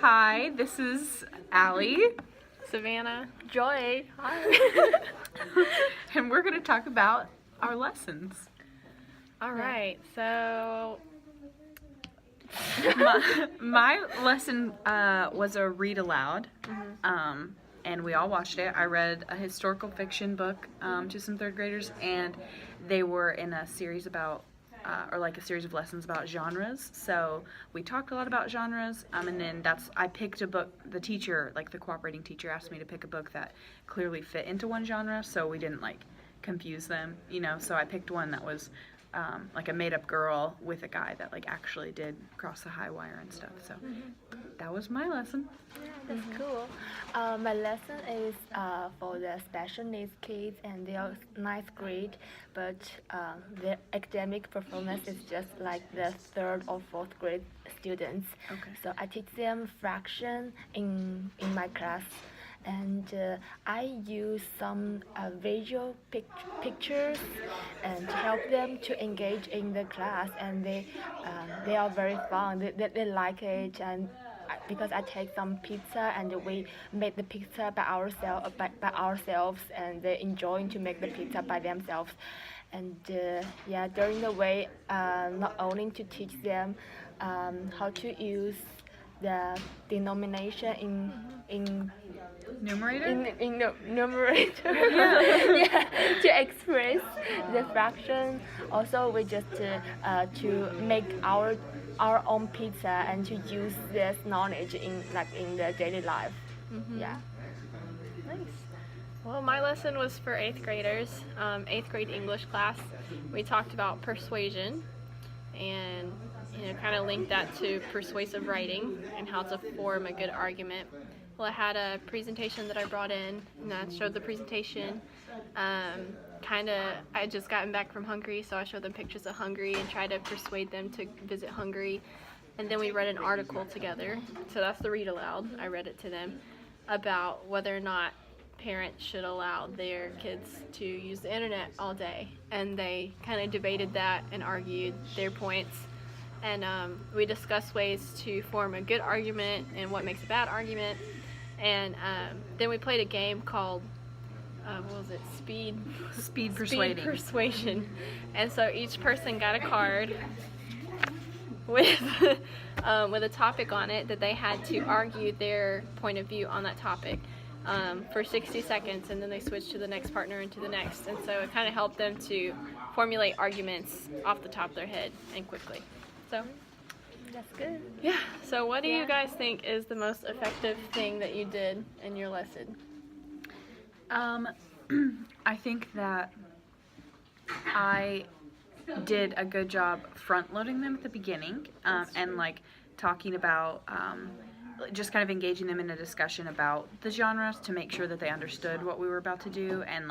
Hi, this is Allie. Savannah. Joy. Hi. And we're going to talk about our lessons. All right, so My lesson was a read aloud, and we all watched it. I read a historical fiction book to some third graders, and they were in a series about, a series of lessons about genres. So we talked a lot about genres, and then I picked a book. The teacher, the cooperating teacher, asked me to pick a book that clearly fit into one genre, so we didn't confuse them, So I picked one that was a made-up girl with a guy that actually did cross the high wire and stuff. So that was my lesson. Yeah, that's cool. My lesson is for the special needs kids, and they are ninth grade, but their academic performance is just like the third or fourth grade students. Okay. So I teach them fraction in my class. And I use some visual pictures and to help them to engage in the class, and they are very fun. They like it, and because I take some pizza and we make the pizza by ourselves, and they enjoy to make the pizza by themselves. And during the way, not only to teach them how to use the denomination in Numerator? in the numerator, yeah, to express the fraction. Also, we just to make our own pizza and to use this knowledge in the daily life. Yeah. nice. Well, my lesson was for 8th graders, 8th grade English class. We talked about persuasion and kind of linked that to persuasive writing and how to form a good argument. Well, I had a presentation that I brought in, and I showed the presentation. I had just gotten back from Hungary, so I showed them pictures of Hungary and tried to persuade them to visit Hungary. And then we read an article together, so that's the read aloud. I read it to them about whether or not parents should allow their kids to use the internet all day. And they kind of debated that and argued their points. And we discussed ways to form a good argument and what makes a bad argument. And then we played a game called, what was it? Speed Persuasion. And so each person got a card with with a topic on it that they had to argue their point of view on that topic for 60 seconds, and then they switched to the next partner and to the next. And so it kind of helped them to formulate arguments off the top of their head and quickly. So That's good. yeah, so what do you guys think is the most effective thing that you did in your lesson? I think that I did a good job front-loading them at the beginning, and talking about just kind of engaging them in a discussion about the genres to make sure that they understood what we were about to do, and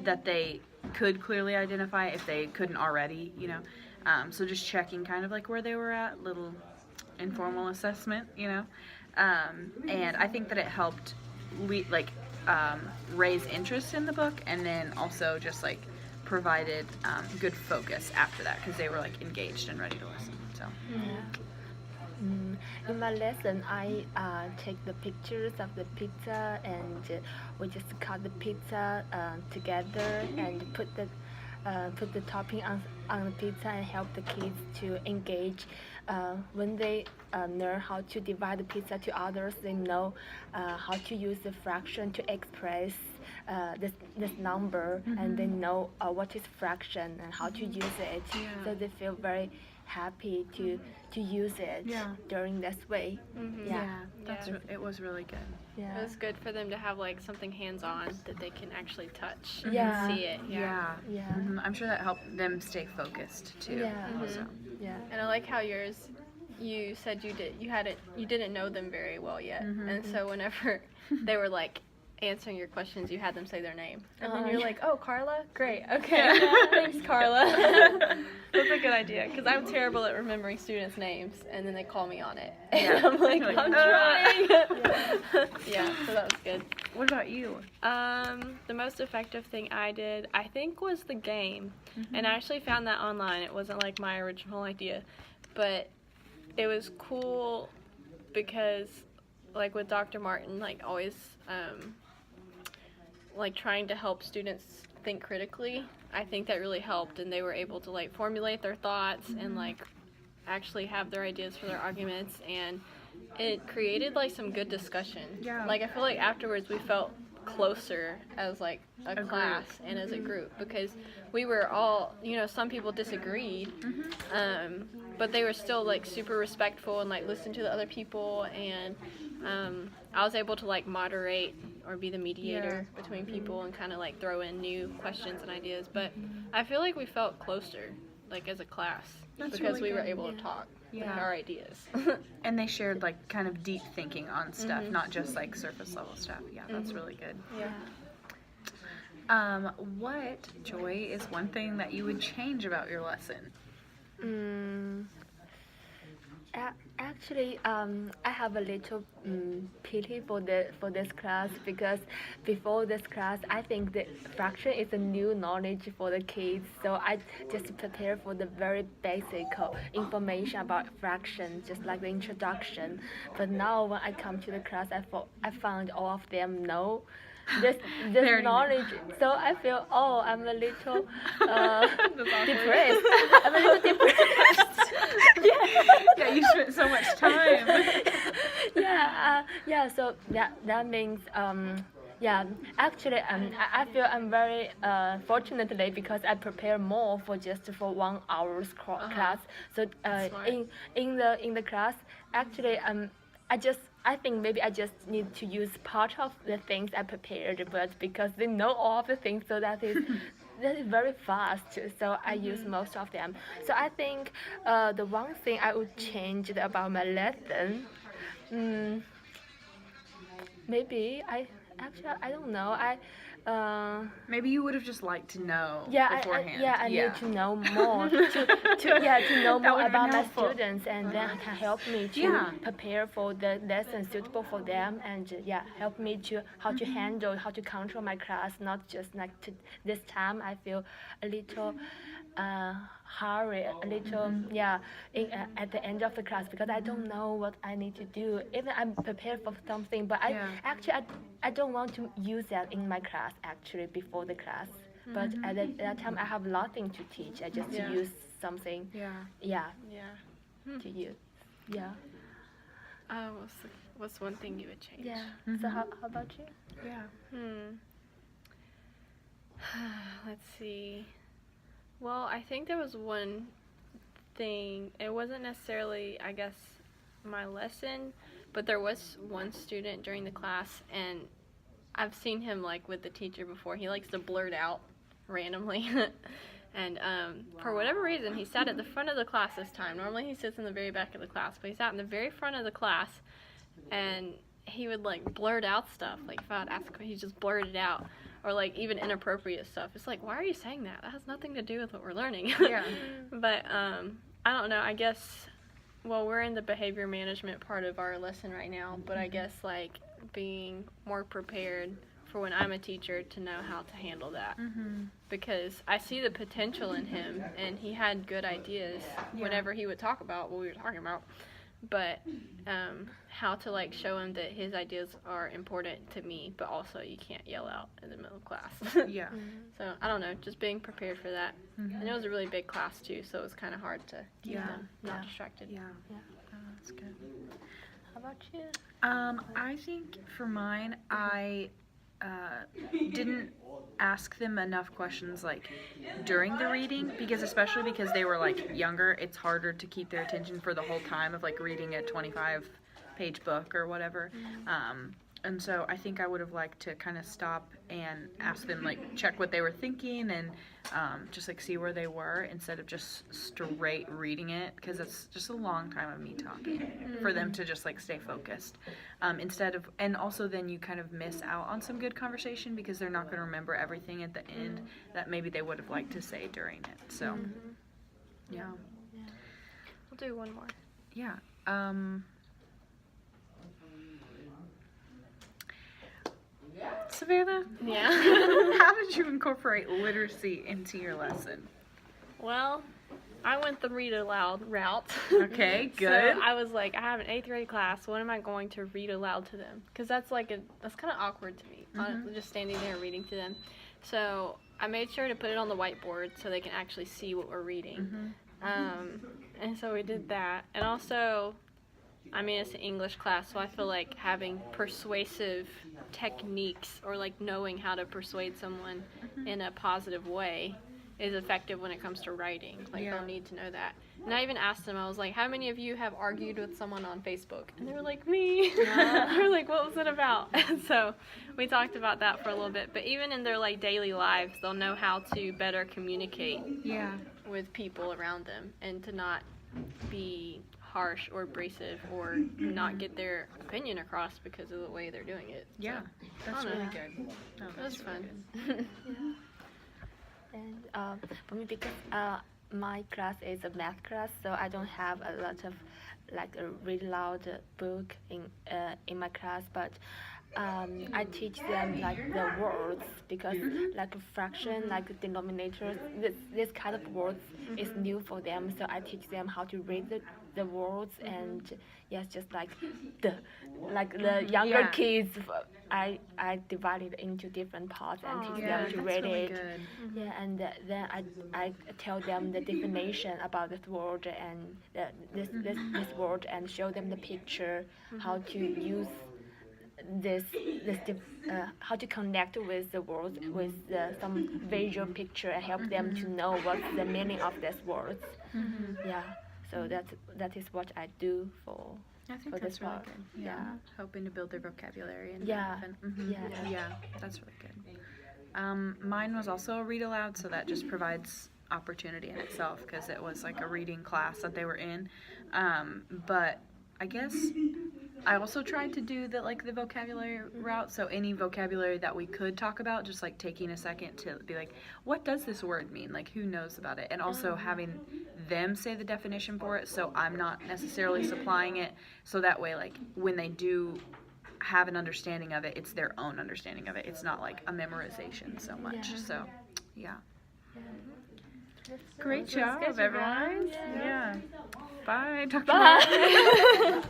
that they could clearly identify if they couldn't already, so just checking kind of where they were at, little informal assessment, and I think that it helped raise interest in the book, and then also just provided good focus after that, because they were engaged and ready to listen. So in my lesson, I take the pictures of the pizza, and we just cut the pizza together and put the topping on the pizza and help the kids to engage. When they learn how to divide the pizza to others, they know how to use the fraction to express this number, and they know what is fraction and how to use it. So they feel very happy to use it during this way. It was really good. It was good for them to have something hands-on that they can actually touch and Yeah. see it. I'm sure that helped them stay focused too. Also. And I like how yours, you said you didn't know them very well yet, and so whenever they were answering your questions, you had them say their name, and then you're like, "Oh, Carla, great, okay, thanks, Carla." That's a good idea, because I'm terrible at remembering students' names, and then they call me on it, and I'm like, I'm trying. So that was good. What about you? The most effective thing I did, I think, was the game, and I actually found that online. It wasn't my original idea, but it was cool because like with Dr. Martin, like always like trying to help students think critically, I think that really helped, and they were able to like formulate their thoughts and like actually have their ideas for their arguments, and it created like some good discussion. Yeah. Like I feel like afterwards we felt closer as like a class and as a group, because we were all, you know, some people disagreed, but they were still like super respectful and like listened to the other people, and I was able to like moderate or be the mediator between people and kind of like throw in new questions and ideas. But I feel like we felt closer like as a class because really we were good. able to talk with our ideas. And they shared like kind of deep thinking on stuff, not just like surface level stuff. Yeah, that's really good. Yeah. What, Joy, is one thing that you would change about your lesson? Actually, I have a little pity for this class, because before this class, I think the fraction is a new knowledge for the kids. So I just prepare for the very basic information about fraction, just like the introduction. But now when I come to the class, I found all of them know this knowledge. So I feel, I'm a little depressed. I'm a little depressed. Yeah, you spent so much time. So that means actually I feel I'm very fortunately, because I prepare more for just for 1 hour's class. So in the class, actually I think maybe I just need to use part of the things I prepared, but because they know all of the things, so that is very fast. So I use most of them. So I think the one thing I would change about my lesson, maybe I don't know. Maybe you would have just liked to know beforehand. I need to know more to know more about my students, and then can help me to prepare for the lesson suitable for them, and help me to how to handle, how to control my class. Not just like this time I feel a little hurry, a little at the end of the class, because I don't know what I need to do. Even I'm prepared for something, but I don't want to use that in my class actually before the class. But at that time I have nothing to teach. I just use something. To use. Yeah. What's one thing you would change? Yeah. So how about you? Yeah. Let's see. Well, I think there was one thing. It wasn't necessarily, I guess, my lesson, but there was one student during the class, and I've seen him like with the teacher before. He likes to blurt out randomly. And for whatever reason, he sat at the front of the class this time. Normally he sits in the very back of the class, but he sat in the very front of the class, and he would like blurt out stuff. Like if I would ask him, he just blurted it out. Or like even inappropriate stuff. It's like, why are you saying that? That has nothing to do with what we're learning. But I don't know. I guess, well, we're in the behavior management part of our lesson right now. But I guess like being more prepared for when I'm a teacher to know how to handle that. Because I see the potential in him, and he had good ideas whenever he would talk about what we were talking about. But how to like show him that his ideas are important to me, but also you can't yell out in the middle of class. So I don't know, just being prepared for that. And it was a really big class too, so it was kind of hard to keep them not distracted. Oh, that's good. How about you? I think for mine, I didn't ask them enough questions like during the reading, because especially because they were like younger, it's harder to keep their attention for the whole time of like reading a 25-page book or whatever. And so I think I would have liked to kind of stop and ask them, like, check what they were thinking and just like see where they were instead of just straight reading it, because it's just a long time of me talking for them to just like stay focused instead of, and also then you kind of miss out on some good conversation because they're not going to remember everything at the end that maybe they would have liked to say during it. So yeah. We'll do one more. Yeah. Savannah? Yeah. How did you incorporate literacy into your lesson? Well, I went the read aloud route. Okay, good. So I was like, I have an 8th grade class. What am I going to read aloud to them? Because that's kind of awkward to me, honestly, just standing there reading to them. So I made sure to put it on the whiteboard so they can actually see what we're reading. And so we did that. And also, I mean, it's an English class, so I feel like having persuasive techniques or like knowing how to persuade someone in a positive way is effective when it comes to writing. Like, they'll need to know that. And I even asked them, I was like, how many of you have argued with someone on Facebook? And they were like, me. They were like, what was it about? And so we talked about that for a little bit. But even in their like daily lives, they'll know how to better communicate with people around them and to not be harsh or abrasive or not get their opinion across because of the way they're doing it. Yeah, so, that's really good. Oh, that was fun. And for me, because my class is a math class, so I don't have a lot of like a read aloud book in my class, but I teach them like the words, because like a fraction, like denominators, this kind of words is new for them. So I teach them how to read the words, and yes, just like the younger kids, I divide it into different parts and teach them to read really it. Good. Yeah, and then I tell them the definition about this word and this word, and show them the picture, how to use how to connect with the words with some visual picture, and help them to know what's the meaning of these words. Yeah, so that is what I do for I think for that's this really part. good. Yeah. Hoping to build their vocabulary and Yeah. stuff. Yeah. That's really good. Mine was also a read aloud, so that just provides opportunity in itself because it was like a reading class that they were in. But I guess I also tried to do the vocabulary route, so any vocabulary that we could talk about, just like taking a second to be like, what does this word mean? Like, who knows about it? And also having them say the definition for it, so I'm not necessarily supplying it, so that way, like, when they do have an understanding of it, it's their own understanding of it. It's not like a memorization so much. So, yeah. Great job, everyone. Yeah. Bye. Talk to you later.